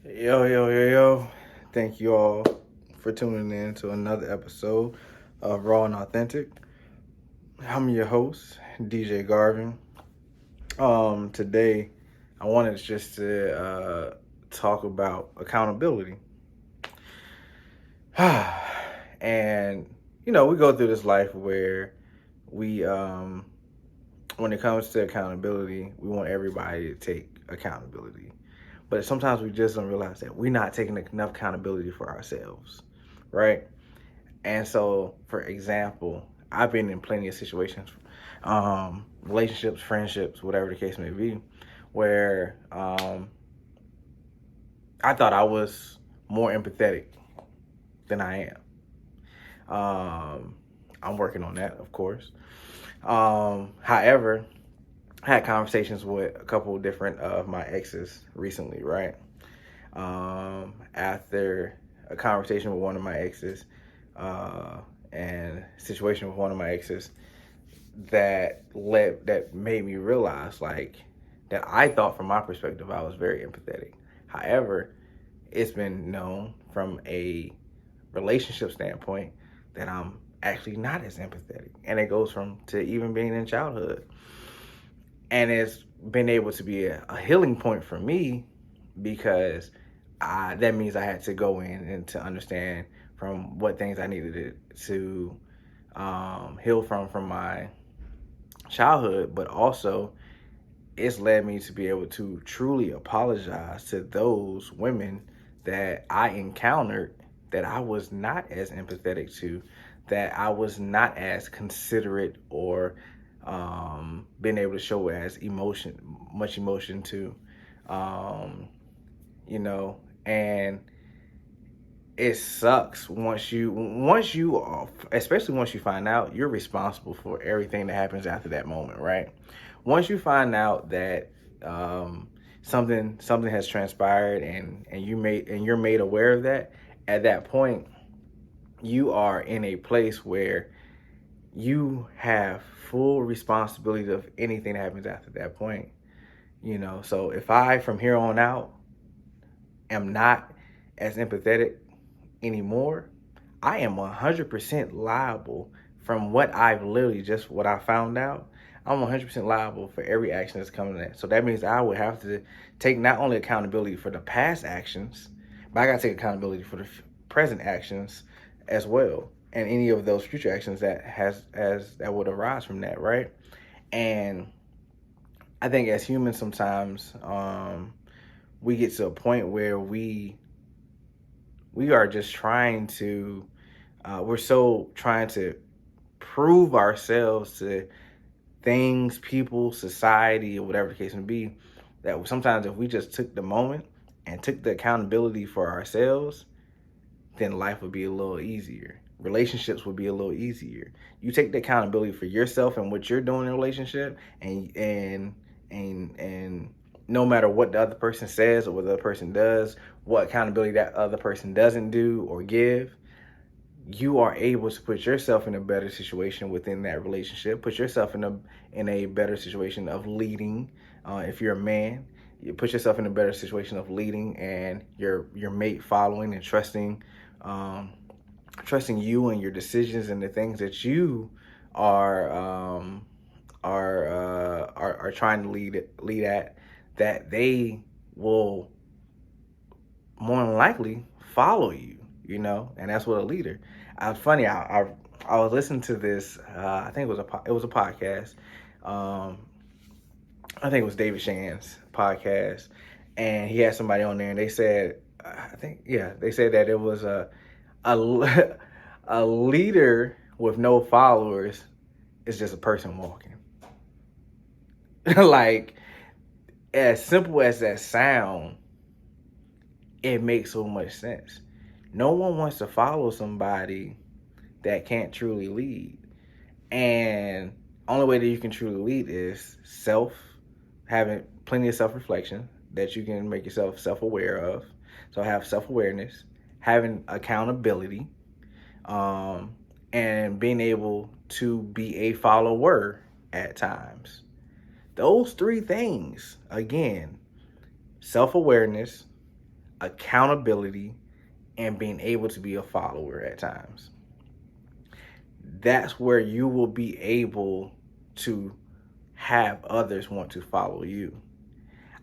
Yo. Thank you all for tuning in to another episode of Raw and Authentic. I'm your host, DJ Garvin. Today I wanted just to talk about accountability. And we go through this life where we when it comes to accountability, we want everybody to take accountability. But sometimes we just don't realize that we're not taking enough accountability for ourselves, right? And so, for example, I've been in plenty of situations, relationships, friendships, whatever the case may be, where I thought I was more empathetic than I am. I'm working on that, of course. However, I had conversations with a couple of different of my exes recently, right? After a conversation with one of my exes, and situation with one of my exes that made me realize that I thought from my perspective I was very empathetic. However, it's been known from a relationship standpoint that I'm actually not as empathetic, and it goes from to even being in childhood, and it's been able to be a healing point for me because that means I had to go in and to understand from what things I needed to heal from my childhood, but also it's led me to be able to truly apologize to those women that I encountered that I was not as empathetic to, that I was not as considerate or been able to show as much emotion to, um, and it sucks especially once you find out you're responsible for everything that happens after that moment, right? Once you find out that something has transpired and you're made aware of that, at that point you are in a place where you have full responsibility of anything that happens after that point. So if I from here on out am not as empathetic anymore, I am 100% liable from what I found out. I'm 100% liable for every action that's coming in. So that means I would have to take not only accountability for the past actions, but I got to take accountability for the present actions as well, and any of those future actions that would arise from that, right? And I think as humans, sometimes we get to a point where we are just trying to we're so trying to prove ourselves to things, people, society, or whatever the case may be, that sometimes if we just took the moment and took the accountability for ourselves, then life would be a little easier. Relationships would be a little easier. You take the accountability for yourself and what you're doing in a relationship, and no matter what the other person says or what the other person does, what accountability that other person doesn't do or give, you are able to put yourself in a better situation within that relationship. Put yourself in a better situation of leading. If you're a man, you put yourself in a better situation of leading, and your mate following and trusting you and your decisions and the things that you are trying to lead at, that they will more than likely follow you. And that's what a leader. Funny, I was listening to this. I think it was a podcast. I think it was David Shan's podcast, and he had somebody on there, and they said, they said that it was a a leader with no followers is just a person walking. Like, as simple as that sound, it makes so much sense. No one wants to follow somebody that can't truly lead. And only way that you can truly lead is having plenty of self-reflection that you can make yourself self-aware of. So have self-awareness, having accountability, and being able to be a follower at times. Those three things, again, self-awareness, accountability, and being able to be a follower at times. That's where you will be able to have others want to follow you.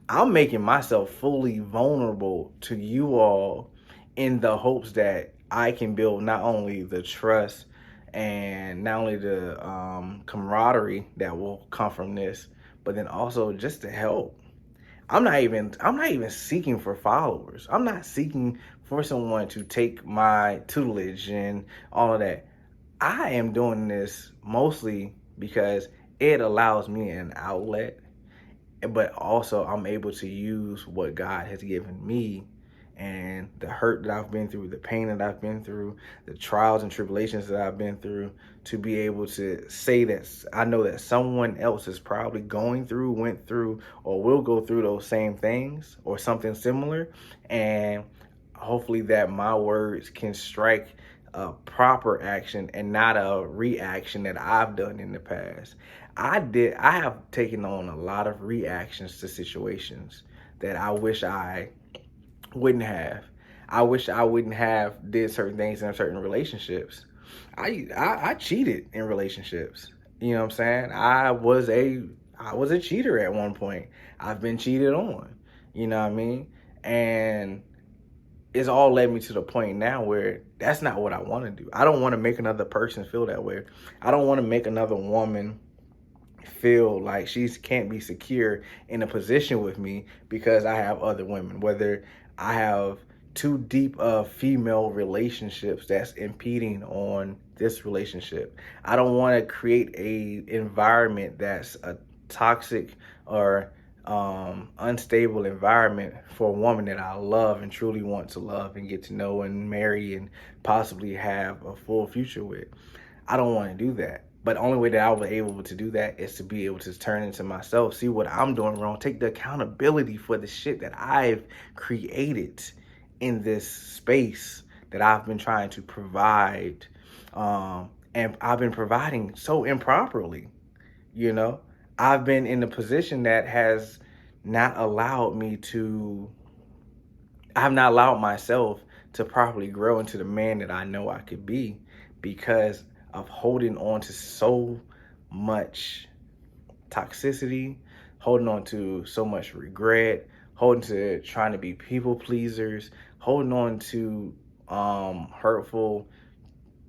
I'm making myself fully vulnerable to you all in the hopes that I can build not only the trust and not only the camaraderie that will come from this, but then also just to help. I'm not even seeking for followers. I'm not seeking for someone to take my tutelage and all of that. I am doing this mostly because it allows me an outlet, but also I'm able to use what God has given me and the hurt that I've been through, the pain that I've been through, the trials and tribulations that I've been through, to be able to say that I know that someone else is probably going through, went through, or will go through those same things or something similar. And hopefully that my words can strike a proper action and not a reaction that I've done in the past. I have taken on a lot of reactions to situations that I wish I wouldn't have. I wish I wouldn't have did certain things in certain relationships. I cheated in relationships. You know what I'm saying? I was a cheater at one point. I've been cheated on. You know what I mean? And it's all led me to the point now where that's not what I want to do. I don't want to make another person feel that way. I don't want to make another woman feel like she can't be secure in a position with me because I have other women, whether I have too deep of female relationships that's impeding on this relationship. I don't want to create a environment that's a toxic or unstable environment for a woman that I love and truly want to love and get to know and marry and possibly have a full future with. I don't want to do that. But the only way that I was able to do that is to be able to turn into myself, see what I'm doing wrong, take the accountability for the shit that I've created in this space that I've been trying to provide. And I've been providing so improperly, you know? I've been in a position that has not allowed me to, I have not allowed myself to properly grow into the man that I know I could be because of holding on to so much toxicity, holding on to so much regret, holding to trying to be people pleasers, holding on to hurtful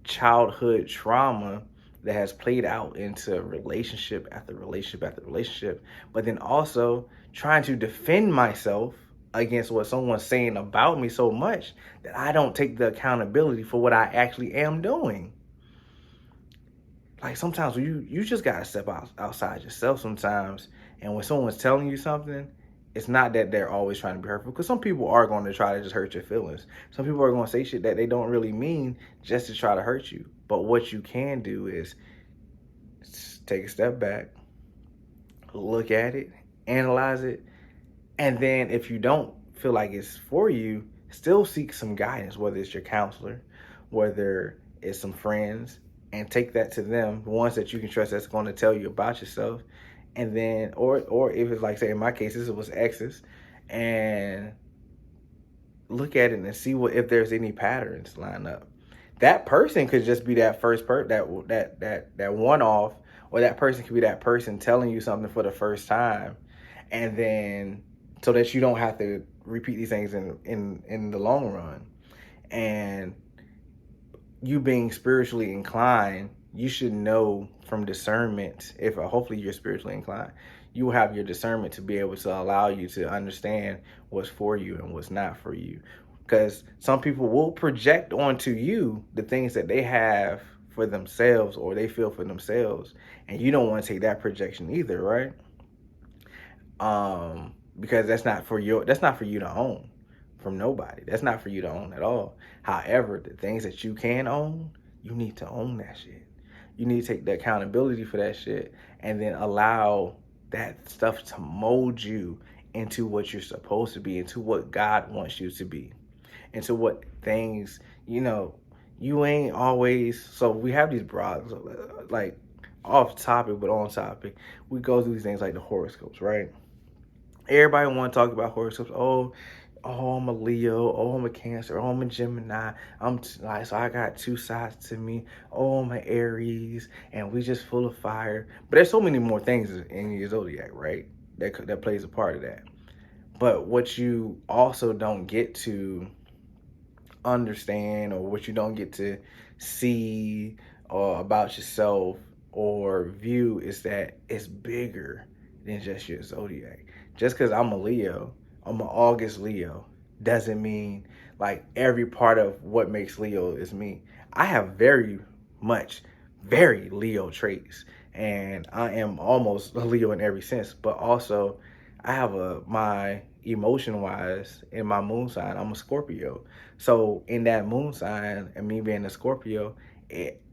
childhood trauma that has played out into relationship after relationship after relationship, but then also trying to defend myself against what someone's saying about me so much that I don't take the accountability for what I actually am doing. Like sometimes you just gotta step outside yourself sometimes, and when someone's telling you something, it's not that they're always trying to be hurtful, because some people are going to try to just hurt your feelings. Some people are going to say shit that they don't really mean just to try to hurt you. But what you can do is take a step back, look at it, analyze it, and then if you don't feel like it's for you, still seek some guidance, whether it's your counselor, whether it's some friends, and take that to them, the ones that you can trust that's going to tell you about yourself. And then, or if it's like, say in my case, this was exes, and look at it and see what if there's any patterns line up. That person could just be that first that one off, or that person could be that person telling you something for the first time, and then so that you don't have to repeat these things in the long run. And you being spiritually inclined, you should know from discernment, if hopefully you're spiritually inclined, you will have your discernment to be able to allow you to understand what's for you and what's not for you. Because some people will project onto you the things that they have for themselves or they feel for themselves. And you don't want to take that projection either, right? Because that's not for you to own from nobody. That's not for you to own at all. However, the things that you can own, you need to own that shit. You need to take the accountability for that shit and then allow that stuff to mold you into what you're supposed to be, into what God wants you to be, into what things, you ain't always. So we have these broads, like off topic, but on topic. We go through these things like the horoscopes, right? Everybody want to talk about horoscopes. Oh, oh, I'm a Leo, oh, I'm a Cancer, oh, I'm a Gemini. Like, so I got two sides to me. Oh, I'm an Aries, and we just full of fire. But there's so many more things in your zodiac, right? That plays a part of that. But what you also don't get to understand, or what you don't get to see or about yourself or view, is that it's bigger than just your zodiac. Just because I'm a Leo, I'm an August Leo, doesn't mean like every part of what makes Leo is me. I have very Leo traits, and I am almost a Leo in every sense. But also, I have my emotion wise in my moon sign, I'm a Scorpio. So in that moon sign and me being a Scorpio,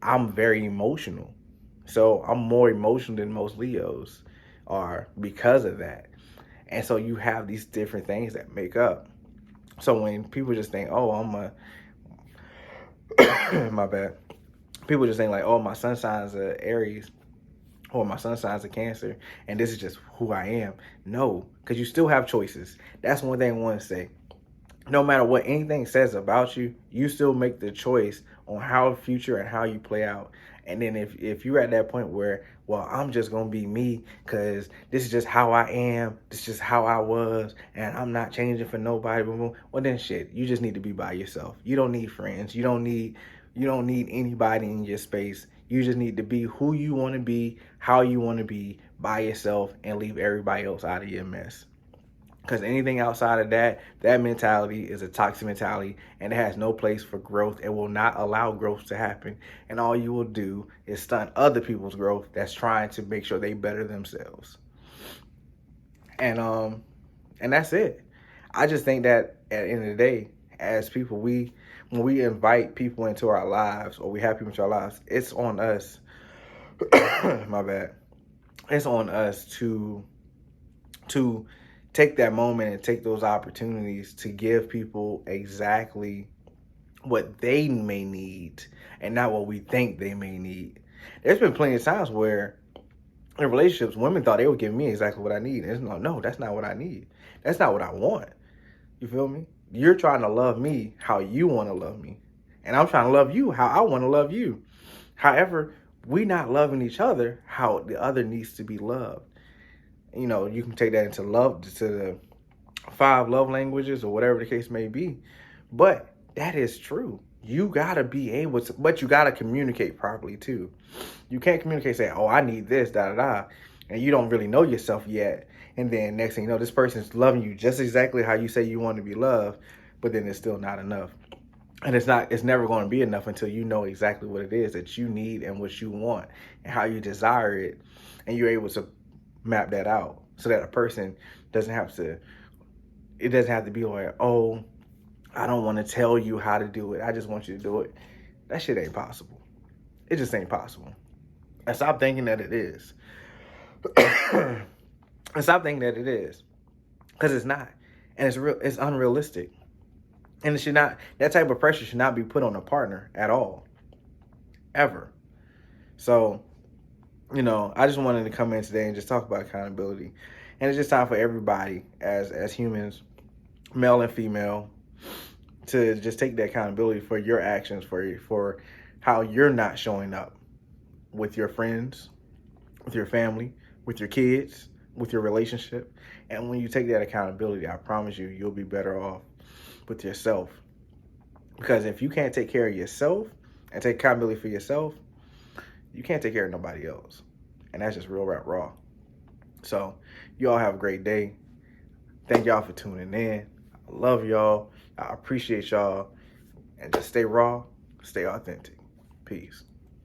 I'm very emotional. So I'm more emotional than most Leos are because of that. And so you have these different things that make up. So when people just think, oh, my bad. People just think like, oh, my sun sign's a Aries, or my sun sign's a Cancer, and this is just who I am. No, because you still have choices. That's one thing I want to say. No matter what anything says about you, you still make the choice on how future and how you play out. And then if you're at that point where, well, I'm just gonna be me because this is just how I am, this is just how I was, and I'm not changing for nobody. Well, then shit, you just need to be by yourself. You don't need friends. You don't need anybody in your space. You just need to be who you want to be, how you want to be, by yourself, and leave everybody else out of your mess. Because anything outside of that mentality is a toxic mentality, and it has no place for growth. It will not allow growth to happen. And all you will do is stunt other people's growth that's trying to make sure they better themselves. And that's it. I just think that at the end of the day, as people, when we invite people into our lives, or we have people into our lives, it's on us. My bad. It's on us to take that moment and take those opportunities to give people exactly what they may need, and not what we think they may need. There's been plenty of times where in relationships, women thought they were giving me exactly what I need. And it's like, no, that's not what I need. That's not what I want. You feel me? You're trying to love me how you want to love me. And I'm trying to love you how I want to love you. However, we not loving each other how the other needs to be loved. You can take that into love, to the 5 love languages, or whatever the case may be. But that is true. You gotta be able to, but you gotta communicate properly too. You can't communicate saying, oh, I need this, da da da, and you don't really know yourself yet. And then next thing you know, this person's loving you just exactly how you say you want to be loved, but then it's still not enough. And it's never going to be enough until you know exactly what it is that you need and what you want and how you desire it, and you're able to map that out so that a person doesn't have to, it doesn't have to be like, oh, I don't want to tell you how to do it, I just want you to do it. That shit ain't possible. It just ain't possible. And stop thinking that it is. And stop thinking that it is, because it's not. And it's unrealistic. And it should not, that type of pressure should not be put on a partner at all, ever. So, I just wanted to come in today and just talk about accountability. And it's just time for everybody as humans, male and female, to just take the accountability for your actions, for how you're not showing up with your friends, with your family, with your kids, with your relationship. And when you take that accountability, I promise you, you'll be better off with yourself. Because if you can't take care of yourself and take accountability for yourself, you can't take care of nobody else. And that's just real rap raw. So you all have a great day. Thank y'all for tuning in. I love y'all. I appreciate y'all. And just stay raw, stay authentic. Peace.